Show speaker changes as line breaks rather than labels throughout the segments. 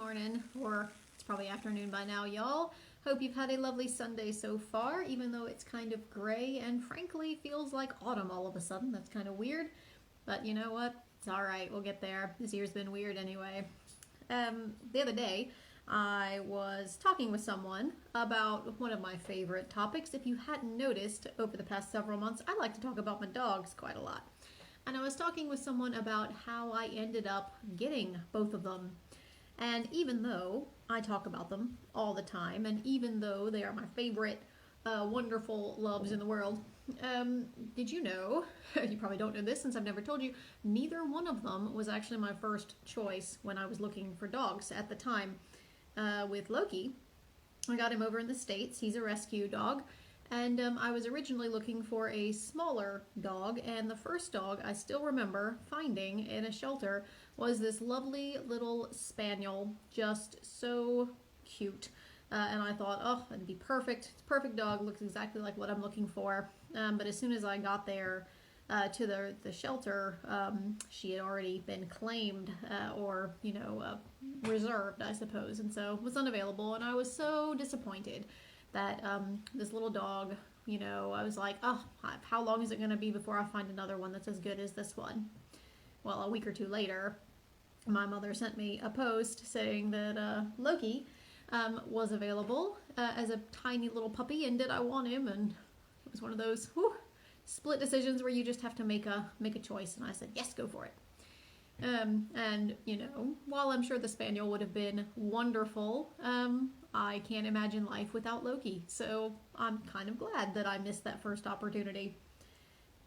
morning, or it's probably afternoon by now, y'all. Hope you've had a lovely Sunday so far, even though it's kind of gray and frankly feels like autumn all of a sudden. That's kind of weird, but you know what? It's alright, we'll get there. This year's been weird anyway. The other day, I was talking with someone about one of my favorite topics. If you hadn't noticed, over the past several months, I like to talk about my dogs quite a lot. And I was talking with someone about how I ended up getting both of them. And even though I talk about them all the time, and even though they are my favorite wonderful loves in the world, did you know, you probably don't know this since I've never told you, neither one of them was actually my first choice when I was looking for dogs at the time. With Loki, I got him over in the States. He's a rescue dog. And I was originally looking for a smaller dog, and the first dog I still remember finding in a shelter was this lovely little spaniel, just so cute. And I thought, oh, it'd be perfect. It's a perfect dog, looks exactly like what I'm looking for. But as soon as I got there to the shelter, she had already been claimed or, reserved, I suppose, and so was unavailable, and I was so disappointed that this little dog, I was like, oh, how long is it going to be before I find another one that's as good as this one? Well, a week or two later, my mother sent me a post saying that Loki was available as a tiny little puppy, and did I want him? And it was one of those split decisions where you just have to make a choice, and I said, yes, go for it. And while I'm sure the spaniel would have been wonderful, I can't imagine life without Loki, so I'm kind of glad that I missed that first opportunity.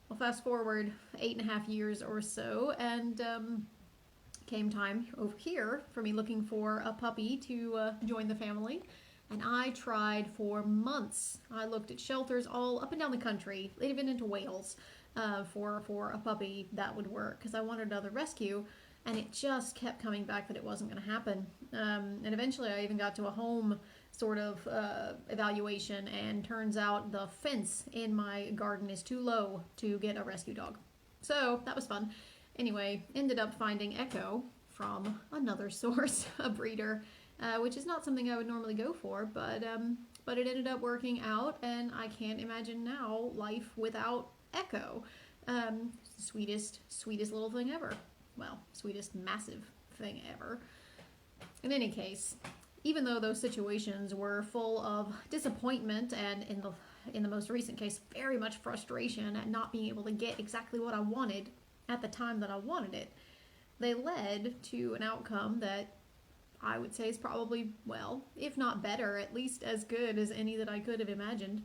Well, fast forward 8.5 years or so, and came time over here for me looking for a puppy to join the family, and I tried for months. I looked at shelters all up and down the country, even into Wales, for a puppy that would work, because I wanted another rescue, and it just kept coming back that it wasn't going to happen. And eventually I even got to a home sort of evaluation, and turns out the fence in my garden is too low to get a rescue dog. So that was fun. Anyway, ended up finding Echo from another source, a breeder, which is not something I would normally go for, but it ended up working out, and I can't imagine now life without Echo. Sweetest little thing ever. Well, sweetest massive thing ever. In any case, even though those situations were full of disappointment, and in the most recent case, very much frustration at not being able to get exactly what I wanted at the time that I wanted it, they led to an outcome that I would say is probably, well, if not better, at least as good as any that I could have imagined.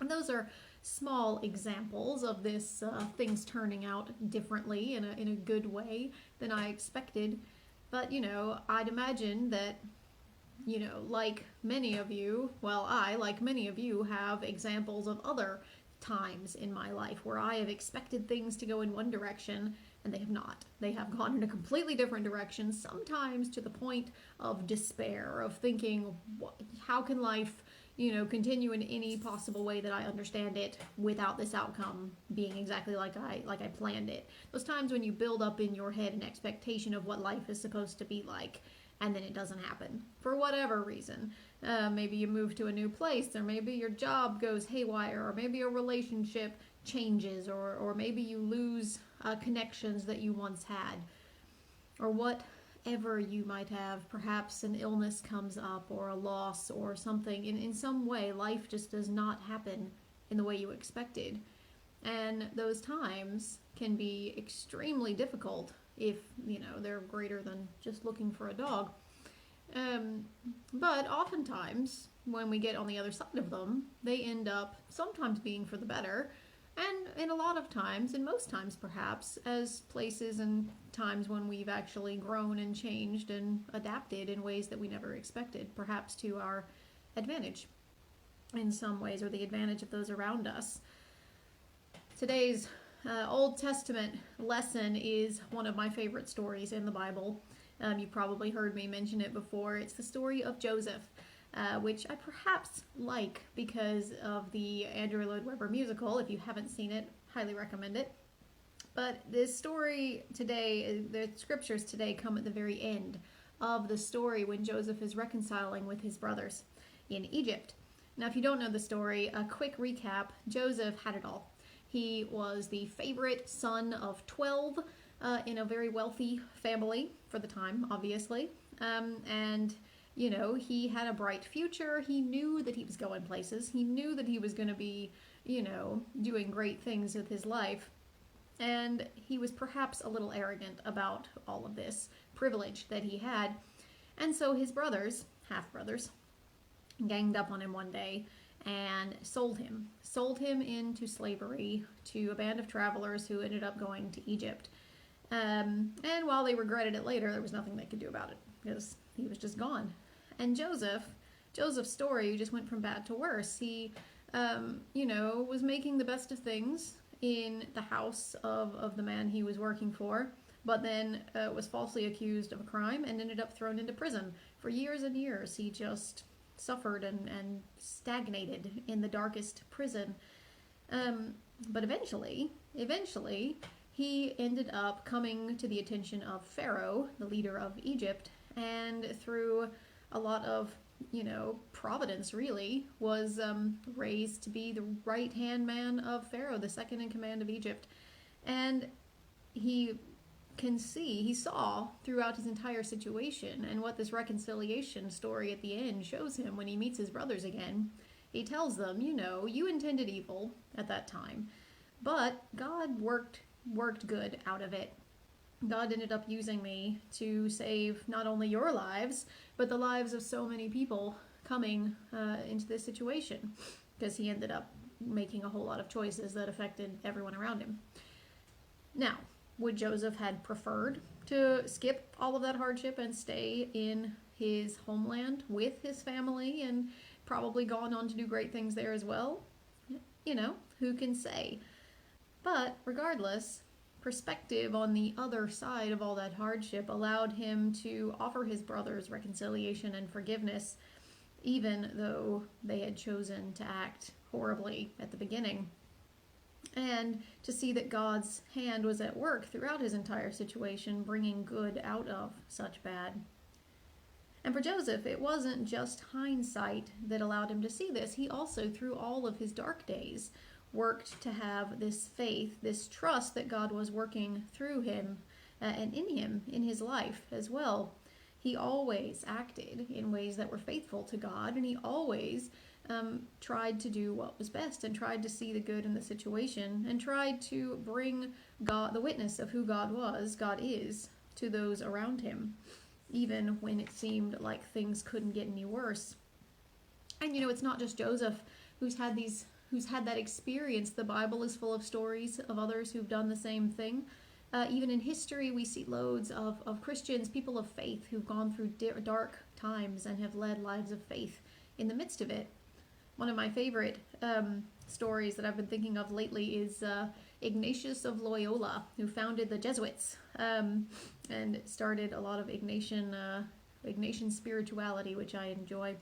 And those are small examples of this things turning out differently in a good way than I expected. But, I'd imagine that, like many of you, like many of you, have examples of other times in my life where I have expected things to go in one direction, and they have not. They have gone in a completely different direction, sometimes to the point of despair, of thinking, how can life continue in any possible way that I understand it without this outcome being exactly like I planned it. Those times when you build up in your head an expectation of what life is supposed to be like, and then it doesn't happen for whatever reason. Maybe you move to a new place, or maybe your job goes haywire, or maybe a relationship changes, or maybe you lose connections that you once had, or whatever you might have. Perhaps an illness comes up, or a loss, or something. In some way, life just does not happen in the way you expected. And those times can be extremely difficult if, they're greater than just looking for a dog. But oftentimes, when we get on the other side of them, they end up sometimes being for the better, and in a lot of times, and most times perhaps, as places and times when we've actually grown and changed and adapted in ways that we never expected, perhaps to our advantage in some ways, or the advantage of those around us. Today's Old Testament lesson is one of my favorite stories in the Bible. You've probably heard me mention it before. It's the story of Joseph, which I perhaps like because of the Andrew Lloyd Webber musical. If you haven't seen it, highly recommend it. But this story today, the scriptures today come at the very end of the story when Joseph is reconciling with his brothers in Egypt. Now, if you don't know the story, a quick recap: Joseph had it all. He was the favorite son of 12 in a very wealthy family for the time, obviously. And, you know, he had a bright future. He knew that he was going places. He knew that he was going to be, you know, doing great things with his life. And he was perhaps a little arrogant about all of this privilege that he had. And so his brothers, half-brothers, ganged up on him one day and sold him into slavery to a band of travelers who ended up going to Egypt. And while they regretted it later, there was nothing they could do about it because he was just gone. And Joseph's story just went from bad to worse. He, you know, was making the best of things in the house of the man he was working for, but then was falsely accused of a crime and ended up thrown into prison. For years and years, he just suffered and stagnated in the darkest prison. But eventually, he ended up coming to the attention of Pharaoh, the leader of Egypt, and through a lot of, you know, providence, really, was raised to be the right-hand man of Pharaoh, the second in command of Egypt. And he saw throughout his entire situation, and what this reconciliation story at the end shows him when he meets his brothers again. He tells them, you know, you intended evil at that time, but God worked good out of it. God ended up using me to save not only your lives, but the lives of so many people coming into this situation, because he ended up making a whole lot of choices that affected everyone around him. Now, would Joseph had preferred to skip all of that hardship and stay in his homeland with his family and probably gone on to do great things there as well? You know, who can say? But regardless, perspective on the other side of all that hardship allowed him to offer his brothers reconciliation and forgiveness, even though they had chosen to act horribly at the beginning. And to see that God's hand was at work throughout his entire situation, bringing good out of such bad. And for Joseph, it wasn't just hindsight that allowed him to see this. He also, through all of his dark days, worked to have this faith, this trust that God was working through him and in him, in his life as well. He always acted in ways that were faithful to God, and he always tried to do what was best and tried to see the good in the situation and tried to bring God, the witness of who God is, to those around him, even when it seemed like things couldn't get any worse. And you know, it's not just Joseph who's had that experience. The Bible is full of stories of others who've done the same thing. Even in history, we see loads of Christians, people of faith, who've gone through dark times and have led lives of faith in the midst of it. One of my favorite stories that I've been thinking of lately is Ignatius of Loyola, who founded the Jesuits and started a lot of Ignatian spirituality, which I enjoy.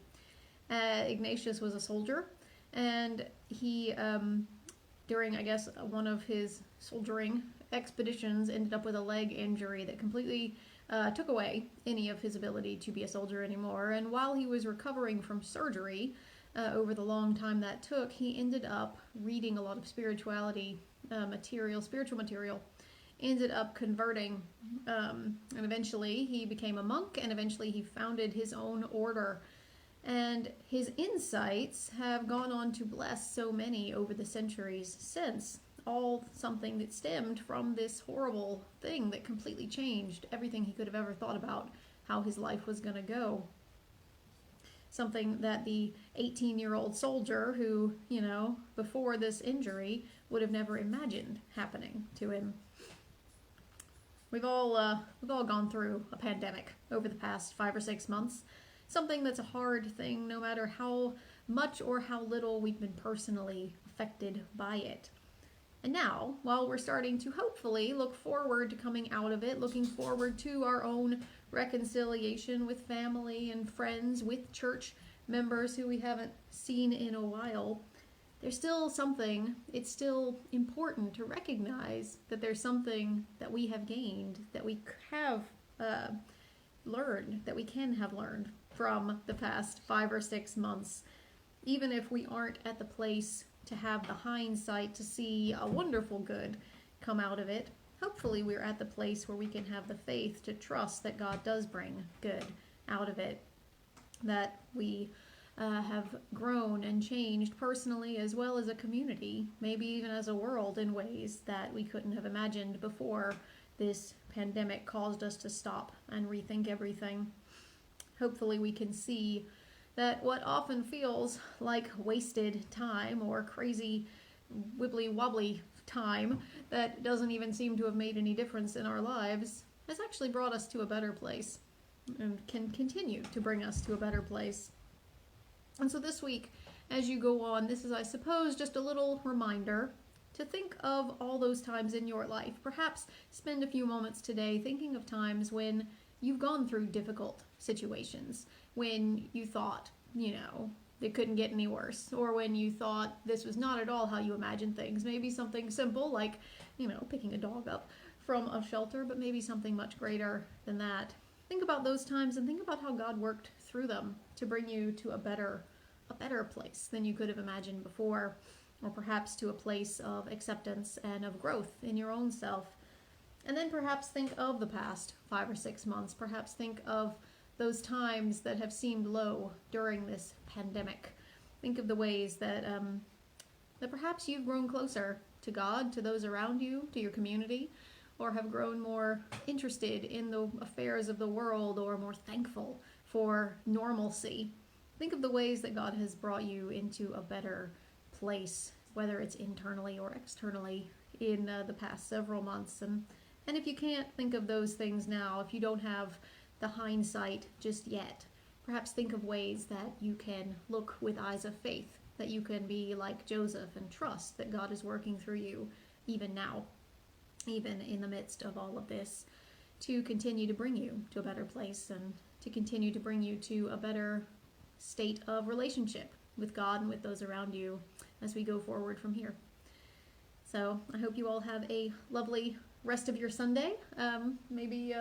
Ignatius was a soldier, and he, during, I guess, one of his soldiering expeditions, ended up with a leg injury that completely took away any of his ability to be a soldier anymore. And while he was recovering from surgery, over the long time that took, he ended up reading a lot of spiritual material, ended up converting, and eventually he became a monk, and eventually he founded his own order. And his insights have gone on to bless so many over the centuries since, all something that stemmed from this horrible thing that completely changed everything he could have ever thought about how his life was going to go. Something that the 18-year-old soldier who, you know, before this injury would have never imagined happening to him. We've all gone through a pandemic over the past 5 or 6 months. Something that's a hard thing, no matter how much or how little we've been personally affected by it. And now, while we're starting to hopefully look forward to coming out of it, looking forward to our own reconciliation with family and friends, with church members who we haven't seen in a while, there's still something, it's still important to recognize that there's something that we have gained, that we have learned, that we can have learned from the past 5 or 6 months, even if we aren't at the place to have the hindsight to see a wonderful good come out of it. Hopefully, we're at the place where we can have the faith to trust that God does bring good out of it, that we have grown and changed personally as well as a community, maybe even as a world in ways that we couldn't have imagined before this pandemic caused us to stop and rethink everything. Hopefully we can see that what often feels like wasted time or crazy wibbly wobbly time that doesn't even seem to have made any difference in our lives has actually brought us to a better place and can continue to bring us to a better place. And so this week, as you go on, this is, I suppose, just a little reminder to think of all those times in your life. Perhaps spend a few moments today thinking of times when you've gone through difficult situations, when you thought, it couldn't get any worse, or when you thought this was not at all how you imagined things. Maybe something simple like, picking a dog up from a shelter, but maybe something much greater than that. Think about those times and think about how God worked through them to bring you to a better place than you could have imagined before, or perhaps to a place of acceptance and of growth in your own self. And then perhaps think of the past 5 or 6 months. Perhaps think of those times that have seemed low during this pandemic. Think of the ways that perhaps you've grown closer to God, to those around you, to your community, or have grown more interested in the affairs of the world, or more thankful for normalcy. Think of the ways that God has brought you into a better place, whether it's internally or externally, in the past several months. And if you can't think of those things now, if you don't have the hindsight just yet, perhaps think of ways that you can look with eyes of faith, that you can be like Joseph and trust that God is working through you even now, even in the midst of all of this, to continue to bring you to a better place and to continue to bring you to a better state of relationship with God and with those around you as we go forward from here. So I hope you all have a lovely rest of your Sunday. Maybe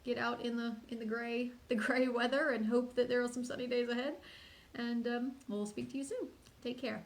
get out in the gray weather and hope that there are some sunny days ahead. And we'll speak to you soon. Take care.